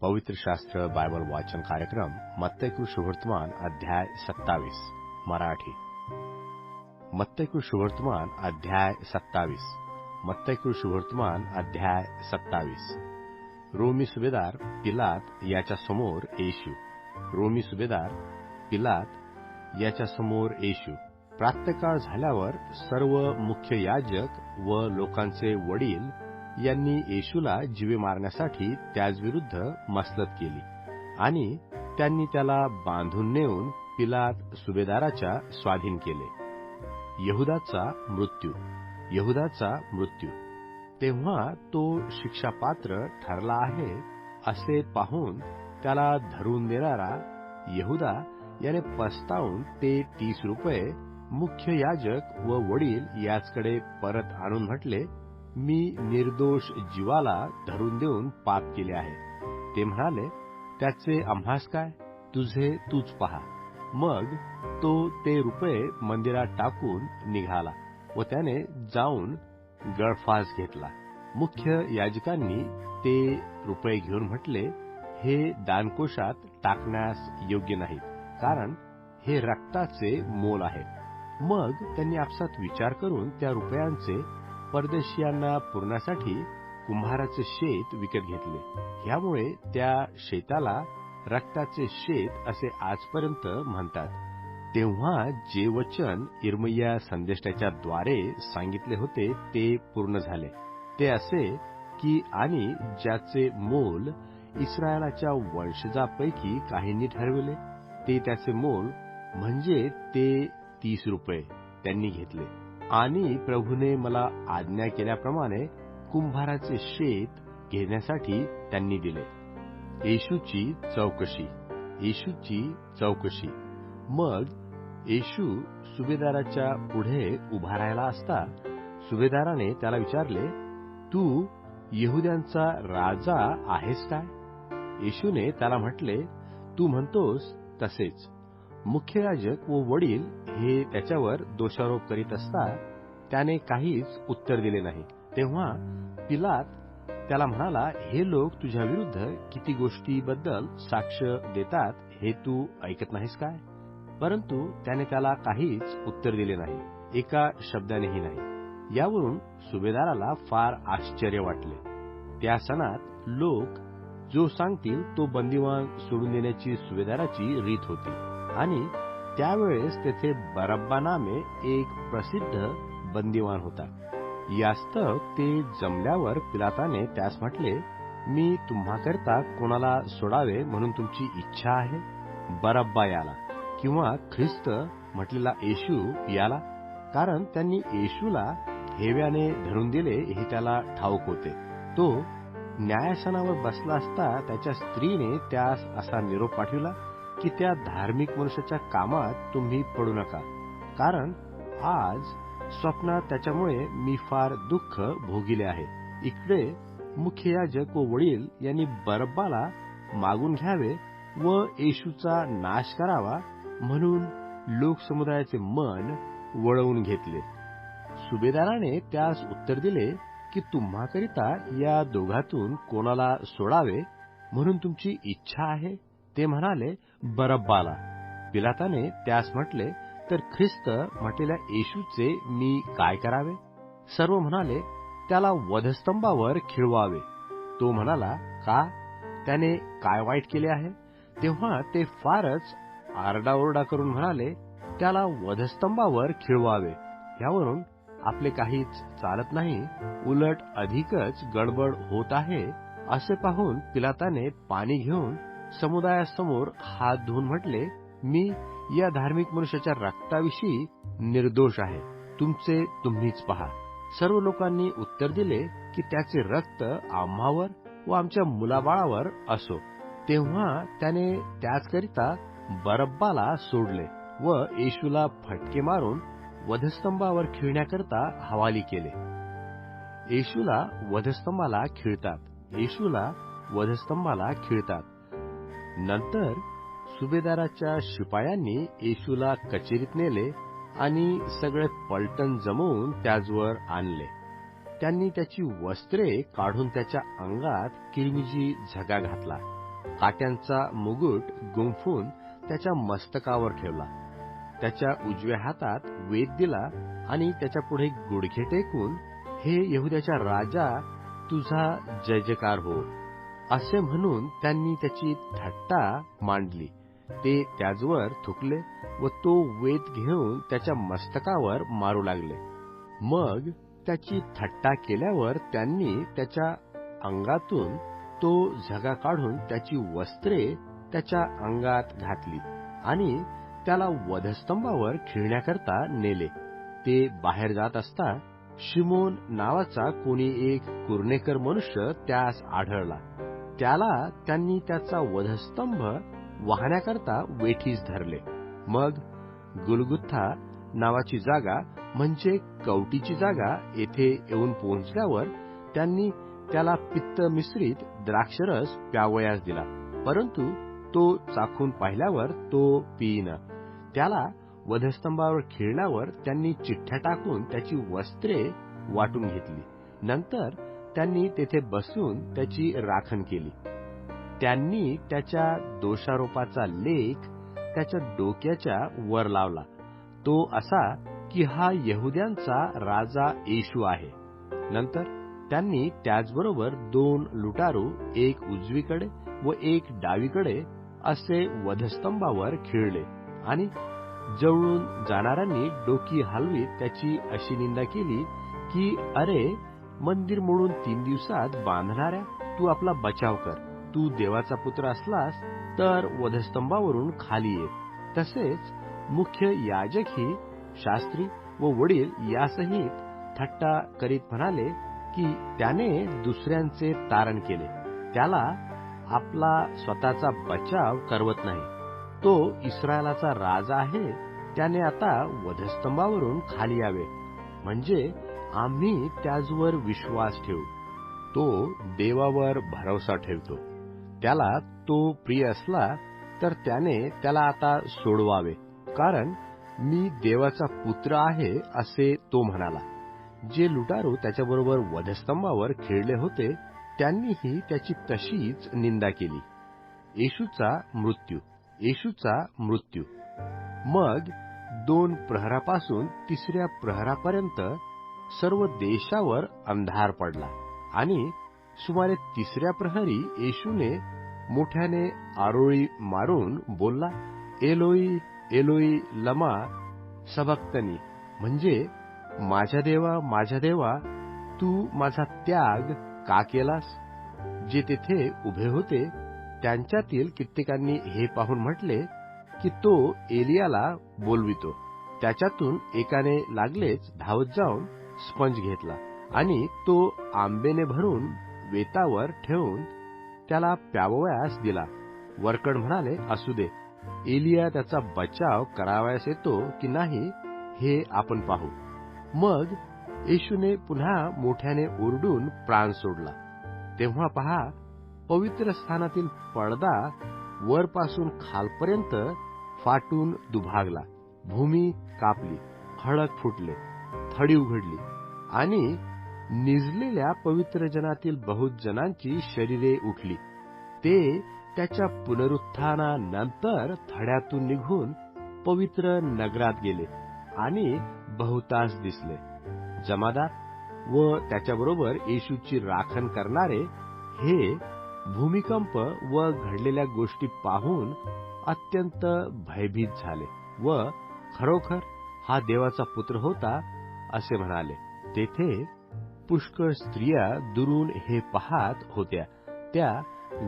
पवित्र शास्त्र बायबल वाचन कार्यक्रम मत्ती शुभवर्तमान अध्याय 27 मराठी। मत्ती शुभवर्तमान अध्याय 27। मत्ती शुभवर्तमान अध्याय 27। रोमी सुभेदार पिलात याच्या समोर येशू। रोमी सुभेदार पिलात याच्या समोर येशू। प्रातःकाळ झाल्यावर सर्व मुख्य याजक व लोकांचे वडील यांनी येशूला जीवे मारण्यासाठी त्याचविरुद्ध मसलत केली आणि त्यांनी त्याला बांधून नेऊन पिलात सुभेदाराच्या स्वाधीन केले। यहुदाचा मृत्यू। तेव्हा तो शिक्षापात्र ठरला आहे असे पाहून त्याला धरून देणारा यहुदा याने पस्तावून ते 30 रुपये मुख्य याजक व वडील याचकडे परत आणून म्हटले, मी निर्दोष जीवाला धरून देऊन पाप केले आहे। ते म्हणाले, त्याचे आम्हास काय, तुझे तूच पहा। मग तो ते रुपये मंदिरात टाकून निघाला व त्याने जाऊन गळफास घेतला। मुख्य याजकांनी ते रुपये घेऊन म्हटले, हे दानकोशात टाकण्यास योग्य नाहीत, कारण हे रक्ताचे मोल आहे। मग त्यांनी आपसात विचार करून त्या रुपयांचे परदेशियांना पुरण्यासाठी कुंभाराचे शेत विकत घेतले। ह्यामुळे त्या शेताला रक्ताचे शेत असे आजपर्यंत म्हणतात। तेव्हा जे वचन यिर्मयाह संदेष्टाच्या द्वारे सांगितले होते ते पूर्ण झाले। ते असे की आणि ज्याचे मोल इस्रायलाच्या वंशजापैकी काहींनी ठरविले, ते त्याचे मोल म्हणजे ते 30 रुपये त्यांनी घेतले। आणि प्रभूने मला आज्ञा केल्याप्रमाणे कुंभाराचे शेत घेण्यासाठी त्यांनी दिले। येशूची चौकशी। मग येशू सुभेदाराच्या पुढे उभा राहिला असता सुभेदाराने त्याला विचारले, तू यहुद्यांचा राजा आहेस काय? येशूने त्याला म्हटले, तू म्हणतोस तसेच। मुख्य याजक व वडील हे त्याच्यावर दोषारोप करीत असता त्याने काहीच उत्तर दिले नाही। तेव्हा पिलात त्याला म्हणाला, हे लोक तुझ्या विरुद्ध किती गोष्टीबद्दल साक्ष देतात हे तू ऐकत नाहीस काय? परंतु त्याने त्याला काहीच उत्तर दिले नाही, एका शब्दानेही नाही। यावरून सुभेदाराला फार आश्चर्य वाटले। त्या सणात लोक जो सांगतील तो बंदिवान सोडून देण्याची सुभेदाराची रीत होती आणि त्यावेळेस तेथे बरब्बा नामे एक प्रसिद्ध बंदिवान होता। यास्तव ते जमल्यावर पिलाताने त्यास म्हटले, मी तुम्हाकरता कोणाला सोडावे म्हणून तुमची इच्छा आहे, बरब्बा याला किंवा ख्रिस्त म्हटलेला येशू याला? कारण त्यांनी येशूला हेव्याने धरून दिले हे त्याला ठाऊक होते। तो न्यायासनावर बसला असता त्याच्या स्त्रीने त्यास असा निरोप पाठविला की त्या धार्मिक मनुष्याच्या कामात तुम्ही पडू नका, कारण आज स्वप्नात त्याच्यामुळे मी फार दुःख भोगिले आहे। इकडे मुख्य याजक व वडील यांनी बरब्बाला मागून घ्यावे व येशूचा नाश करावा म्हणून लोकसमुदायाचे मन वळवून घेतले। सुभेदाराने त्यास उत्तर दिले की तुम्हाकरिता या दोघातून कोणाला सोडावे म्हणून तुमची इच्छा आहे? ते म्हणाले, बरब्बाला। पिलाताने त्यास म्हटले, तर ख्रिस्त म्हटलेल्या येशूचे मी काय करावे? सर्व म्हणाले, त्याला वधस्तंभावर खिळवावे। तो म्हणाला, का? त्याने काय वाईट केले आहे? तेव्हा ते फारच आरडाओरडा करून म्हणाले, त्याला वधस्तंभावर खिळवावे। यावरून आपले काहीच चालत नाही, उलट अधिकच गडबड होत आहे असे पाहून पिलाताने पाणी घेऊन समुदायासमोर हात धुवून म्हटले, मी या धार्मिक मनुष्याच्या रक्ताविषयी निर्दोष आहे, तुमचे तुम्हीच पहा। सर्व लोकांनी उत्तर दिले की त्याचे रक्त आम्हावर व आमच्या मुलाबाळावर असो। तेव्हा त्याने त्याचकरिता बरब्बाला सोडले व येशूला फटके मारून वधस्तंभावर खिळण्याकरता हवाली केले। येशूला वधस्तंभाला खिळतात। नंतर सुभेदाराच्या शिपायांनी येशूला कचेरीत नेले आणि सगळे पलटण जमवून त्याजवर आणले। त्यांनी त्याची वस्त्रे काढून त्याच्या अंगात किरमिजी झगा घातला काट्यांचा मुकुट गुंफून त्याच्या मस्तकावर ठेवला. त्याच्या उजव्या हातात वेद दिला आणि त्याच्या पुढे गुडघे टेकून, हे यहुद्याचा राजा, तुझा जय जयकार हो, असे म्हणून त्यांनी त्याची थट्टा मांडली. ते त्याचवर थुकले व तो वेद घेऊन त्याच्या मस्तकावर मारू लागले. मग त्याची थट्टा केल्यावर त्यांनी त्याच्या अंगातून तो झगा काढून त्याची वस्त्रे त्याच्या अंगात घातली आणि त्याला वधस्तंभावर खिळण्याकरता नेले. ते बाहेर जात असता शिमोन नावाचा कोणी एक कुरणेकर मनुष्य त्यास आढळला. त्याला त्यांनी त्याचा वधस्तंभ वाहण्याकरता वेठीस धरले. मग गुलगुथा नावाची जागा म्हणजे कवटीची जागा येथे येऊन पोहोचल्यावर त्यांनी त्याला पित्त मिश्रित द्राक्षरस प्यावयास दिला, परंतु तो चाखून पाहिल्यावर तो पिईना. त्याला वधस्तंभावर खिळल्यावर त्यांनी चिठ्ठ्या टाकून त्याची वस्त्रे वाटून घेतली. नंतर त्यांनी तेथे बसून त्याची राखण केली. त्यांनी त्याच्या दोषारोपाचा लेख त्याच्या डोक्याच्या वर लावला, तो असा की हा यहुद्यांचा राजा येशू आहे. नंतर त्यांनी त्याचबरोबर 2 लुटारू, एक उजवीकडे व एक डावीकडे, असे वधस्तंभावर खिळले आणि जवळून जाणाऱ्यांनी डोकी हलवीत त्याची अशी निंदा केली की, अरे, मंदिर मोडून 3 दिवसात बांधणाऱ्या, तू आपला बचाव कर. तू देवाचा पुत्र असलास तर वधस्तंभावरून खाली ये. तसेच मुख्य याजकही, शास्त्री व वडील यासहित थट्टा करीत म्हणाले की त्याने दुसऱ्यांचे तारण केले. त्याला आपला स्वतःचा बचाव करवत नाही. तो इस्रायलाचा राजा आहे. त्याने आता वधस्तंभावरून खाली यावे, म्हणजे आम्ही त्याचवर विश्वास ठेवू. तो देवावर भरोसा ठेवतो. त्याला तो प्रिय असला तर त्याने त्याला आता सोडवावे, कारण मी देवाचा पुत्र आहे असे तो म्हणाला. जे लुटारू त्याच्याबरोबर वधस्तंभावर खिळले होते त्यांनीही त्याची तशीच निंदा केली. येशूचा मृत्यू. मग 2 प्रहरापासून 3ऱ्या प्रहरापर्यंत सर्व देशावर अंधार पडला आणि सुमारे 3ऱ्या प्रहरी येशूने मोठ्याने आरोळी मारून बोलला, एलोई एलोई लमा सबक्तनी, म्हणजे माझ्या देवा, तू माझा त्याग का केलास? जे तेथे उभे होते त्यांच्यातील कित्येकांनी हे पाहून म्हटले की तो एलियाला बोलवितो. त्याच्यातून एकाने लागलेच धावत जाऊन स्पंज घेतला आणि तो आंबेने भरून वेतावर ठेवून त्याला प्यावयास दिला. वरकड म्हणाले, असू दे, एलिया त्याचा बचाव करावयास येतो की नाही हे आपण पाहू. मग येशूने पुन्हा मोठ्याने ओरडून प्राण सोडला. तेव्हा पहा, पवित्र स्थानातील पडदा वरपासून खालपर्यंत फाटून दुभागला. भूमी कापली, खडक फुटले, थडी उघडली आणि निजलेल्या पवित्र जनातील बहुत जणांची शरीरे उठली. ते त्याच्या पुनरुत्थानानंतर थड्यातून निघून पवित्र नगरात गेले आणि बहुतांश दिसले. जमादार व त्याच्याबरोबर येशूची राखण करणारे हे भूमिकंप व घडलेल्या गोष्टी पाहून अत्यंत भयभीत झाले व खरोखर हा देवाचा पुत्र होता असे म्हणाले. तेथे पुष्कळ स्त्रिया दुरून हे पाहत होत्या. त्या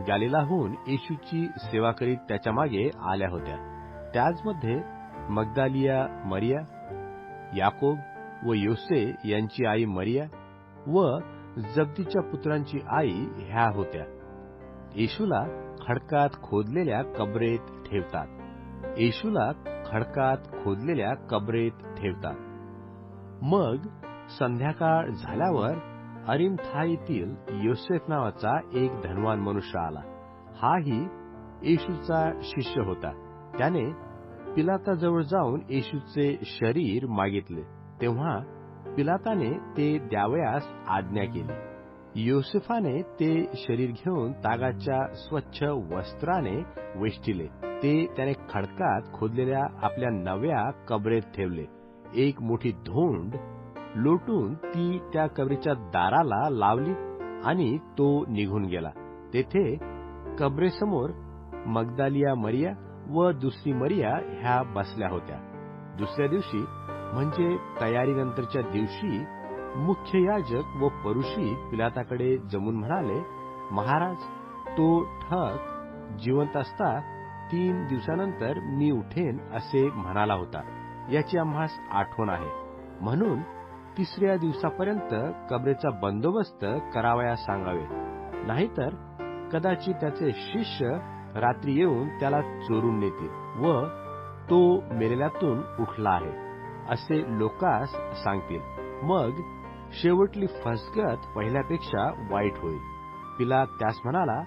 गलिलाहून येशूची सेवा करीत त्याच्या मागे आल्या होत्या. त्याचमध्ये मग्दालिया मरिया, याकोब व योसे यांची आई मरिया व जब्दीच्या पुत्रांची आई ह्या होत्या. येशूला खडकात खोदलेल्या कबरेत ठेवतात. मग संध्याकाळ झाल्यावर अरिमथाईतील योसेफ नावाचा एक धनवान मनुष्य आला. हाही येशूचा शिष्य होता. त्याने पिलाताजवळ जाऊन येशूचे शरीर मागितले. तेव्हा पिलाताने ते द्यावयास आज्ञा केली. योसेफाने ते शरीर घेऊन तागाच्या स्वच्छ वस्त्राने वेष्टिले. ते त्याने खडकात खोदलेल्या आपल्या नव्या कबरेत ठेवले. एक मोठी धोंड लोटून ती त्या कबरीच्या दाराला लावली आणि तो निघून गेला. तेथे कबरेसमोर मगदालिया मरिया व दुसरी मरिया ह्या बसल्या होत्या. दुसऱ्या दिवशी म्हणजे तयारीनंतरच्या दिवशी मुख्य याजक व परुषी पिलाताकडे जमून म्हणाले, महाराज, तो ठग जिवंत असता 3 दिवसानंतर मी उठेन असे म्हणाला होता. याची आम्हास आठवण आहे. म्हणून 3ऱ्या दिवसापर्यंत कबरेचा बंदोबस्त करावयास सांगावे. नाहीतर कदाचित त्याचे शिष्य रात्री येऊन त्याला चोरून नेतील व तो मेलेल्यातून उठला आहे असे लोकास सांगतील. मग शेवटली फसगत पहिल्यापेक्षा वाईट होईल. पिलात त्यास म्हणाला,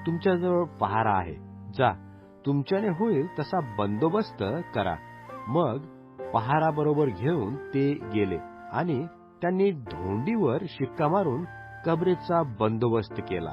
तुमच्याजवळ पहारा आहे. जा, तुमच्याने होईल तसा बंदोबस्त करा. मग पहारा बरोबर घेऊन ते गेले आणि त्यांनी धोंडीवर शिक्का मारून कबरेचा बंदोबस्त केला.